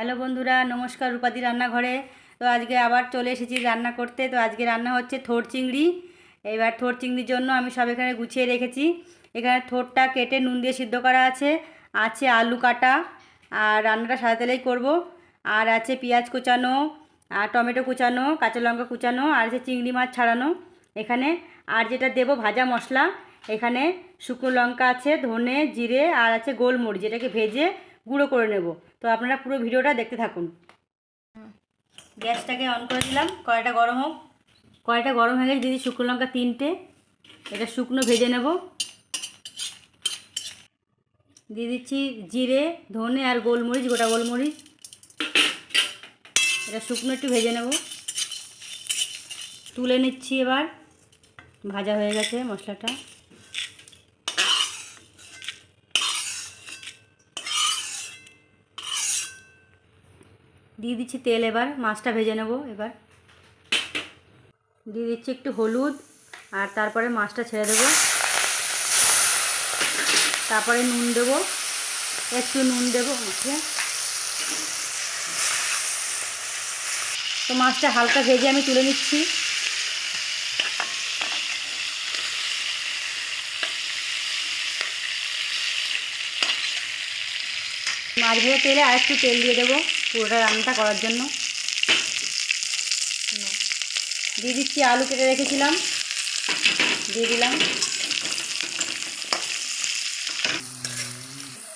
Hello বন্ধুরা, নমস্কার রূপাদি রান্নাঘরে। তো আজকে আবার চলে এসেছি রান্না করতে। তো আজকে রান্না হচ্ছে থোর চিংড়ি। এবার থোর চিংড়ির জন্য আমি সব এখানে গুছিয়ে রেখেছি। এখানে থোরটা কেটে নুন দিয়ে সিদ্ধ করা আছে, আছে আলু কাটা, আর রান্নাটা সাদা তেলেই করবো। আর আছে পেঁয়াজ কুচানো, আর টমেটো কুচানো, কাঁচা লঙ্কা কুচানো, আর আছে চিংড়ি মাছ ছাড়ানো এখানে। আর যেটা দেবো ভাজা মশলা, এখানে শুকনো লঙ্কা আছে, ধনে জিরে, আর আছে গোলমরিচ, যেটাকে ভেজে গুঁড়ো করে নেব। তো আপনারা পুরো ভিডিওটা দেখতে থাকুন। গ্যাসটাকে অন করে দিলাম, কড়াইটা গরম হোক। কড়াইটা গরম হয়ে গেছে, দিদি শুকনো লঙ্কা 3টে, এটা শুকনো ভেজে নেব। দিয়ে দিচ্ছি জিরে, ধনে আর গোলমরিচ, গোটা গোলমরিচ, এটা শুকনো একটু ভেজে নেব। তুলে নিচ্ছি, এবার ভাজা হয়ে গেছে মশলাটা। দিয়ে দিচ্ছি তেল, এবার মাছটা ভেজে নেব। এবার দিয়ে দিচ্ছি একটু হলুদ, আর তারপরে মাছটা ছেড়ে দেবো। তারপরে নুন দেবো, একটু নুন দেবো মাছে। তো মাছটা হালকা ভেজে আমি তুলে নিচ্ছি। মাছ ভেজে তেলে আর একটু তেল দিয়ে দেবো পুরোটা রান্নাটা করার জন্য। দিয়ে দিচ্ছি আলু কেটে রেখেছিলাম, দিয়ে দিলাম।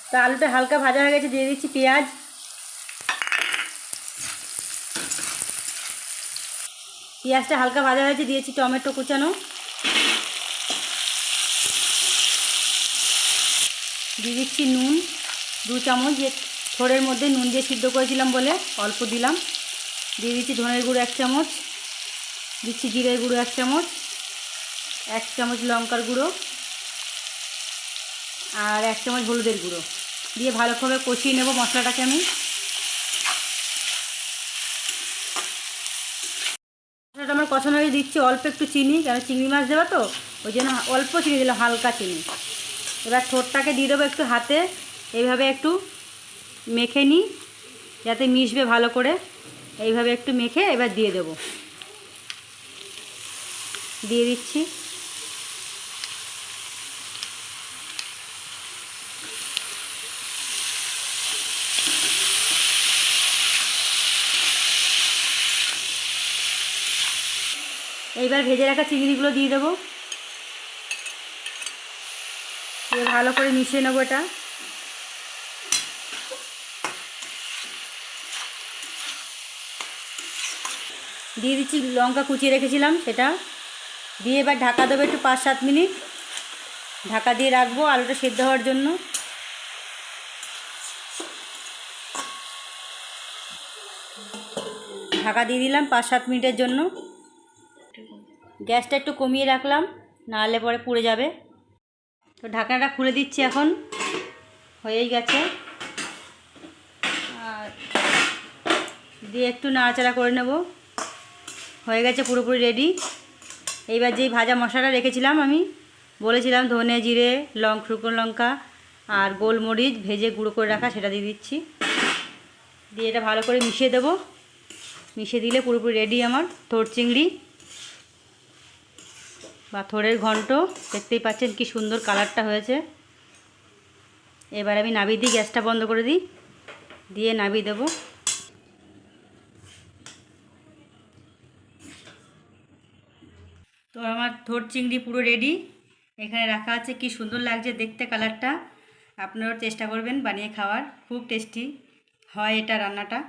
তো আলুটা হালকা ভাজা হয়ে গেছে, দিয়ে দিচ্ছি পেঁয়াজ। পেঁয়াজটা হালকা ভাজা হয়েছে, দিয়েছি টমেটো কুচানো, দিয়ে দিচ্ছি নুন 2 চামচ, যে থোড়ের মধ্যে নুন দিয়ে সিদ্ধ করেছিলাম বলে অল্প দিলাম। দিয়ে দিচ্ছি ধনের গুঁড়ো 1 চামচ, দিচ্ছি জিরের গুঁড়ো 1 চামচ, 1 চামচ লঙ্কার গুঁড়ো, আর 1 চামচ হলুদের গুঁড়ো দিয়ে ভালোভাবে কষিয়ে নেব মশলাটাকে আমি। মশলাটা আমার কষানো হয়ে দিচ্ছি অল্প একটু চিনি, কেন চিংড়ি মাছ দেওয়া তো, ওই জন্য অল্প চিনি দিলাম, হালকা চিনি। এবার থোরটাকে দিয়ে দেবো একটু হাতে, এইভাবে একটু মেখে নিই যাতে মিশবে ভালো করে। এইভাবে একটু মেখে এবার দিয়ে দেব, দিয়ে দিচ্ছি। এইবার ভেজে রাখা চিংড়িগুলো দিয়ে দেবো, দিয়ে ভালো করে মিশিয়ে নেবো এটা। দিয়ে দিচ্ছি লঙ্কা কুচিয়ে রেখেছিলাম, সেটা দিয়ে এবার ঢাকা দেবো একটু 5-7 মিনিট। ঢাকা দিয়ে রাখবো আলুটা সেদ্ধ হওয়ার জন্য। ঢাকা দিয়ে দিলাম 5-7 মিনিটের জন্য। গ্যাসটা একটু কমিয়ে রাখলাম, নাহলে পরে পুড়ে যাবে। তো ঢাকনাটা খুলে দিচ্ছি, এখন হয়েই গেছে। আর দিয়ে একটু নাড়াচাড়া করে নেব, হয়ে গেছে পুরোপুরি রেডি। এইবার যেই ভাজা মশলাটা রেখেছিলাম, আমি বলেছিলাম ধনে জিরে শুকনো লঙ্কা আর গোলমরিচ ভেজে গুঁড়ো করে রাখা, সেটা দিয়ে দিচ্ছি। দিয়ে এটা ভালো করে মিশিয়ে দেবো। মিশিয়ে দিলে পুরোপুরি রেডি আমার থোর চিংড়ি বা থোরের ঘন্ট। দেখতেই পাচ্ছেন কি সুন্দর কালারটা হয়েছে। এবার আমি নামিয়ে দিই, গ্যাসটা বন্ধ করে দিই, দিয়ে নামিয়ে দেবো। তো আমার থোর চিংড়ি পুরো রেডি, এখানে রাখা আছে। কি সুন্দর লাগছে দেখতে কালারটা। আপনারাও চেষ্টা করবেন বানিয়ে খাওয়ার, খুব টেস্টি হয় এটা রান্নাটা।